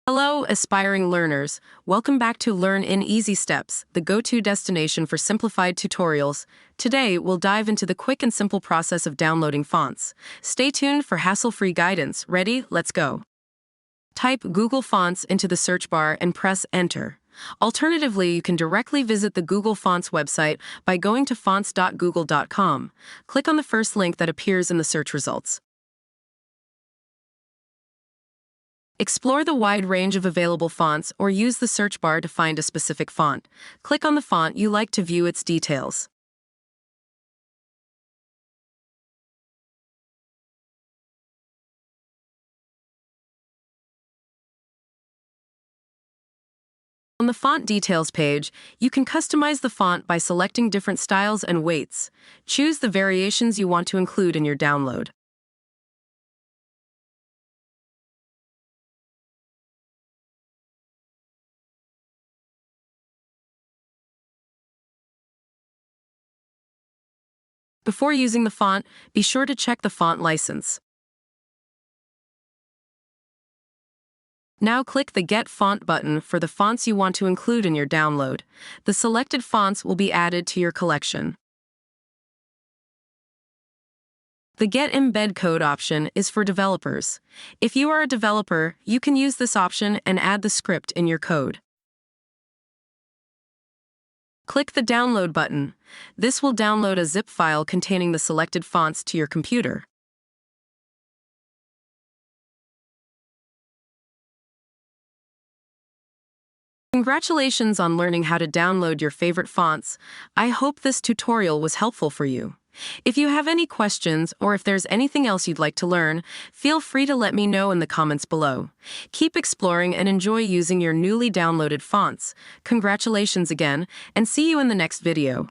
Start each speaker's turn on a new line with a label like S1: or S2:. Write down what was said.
S1: Hello, aspiring learners. Welcome back to Learn in Easy Steps, the go-to destination for simplified tutorials. Today, we'll dive into the quick and simple process of downloading fonts. Stay tuned for hassle-free guidance. Ready? Let's go. Type Google Fonts into the search bar and press Enter. Alternatively, you can directly visit the Google Fonts website by going to fonts.google.com. Click on the first link that appears in the search results. Explore the wide range of available fonts or use the search bar to find a specific font. Click on the font you like to view its details. On the Font Details page, you can customize the font by selecting different styles and weights. Choose the variations you want to include in your download. Before using the font, be sure to check the font license. Now click the Get Font button for the fonts you want to include in your download. The selected fonts will be added to your collection. The Get Embed Code option is for developers. If you are a developer, you can use this option and add the script in your code. Click the Download button. This will download a zip file containing the selected fonts to your computer. Congratulations on learning how to download your favorite fonts. I hope this tutorial was helpful for you. If you have any questions or if there's anything else you'd like to learn, feel free to let me know in the comments below. Keep exploring and enjoy using your newly downloaded fonts. Congratulations again, and see you in the next video.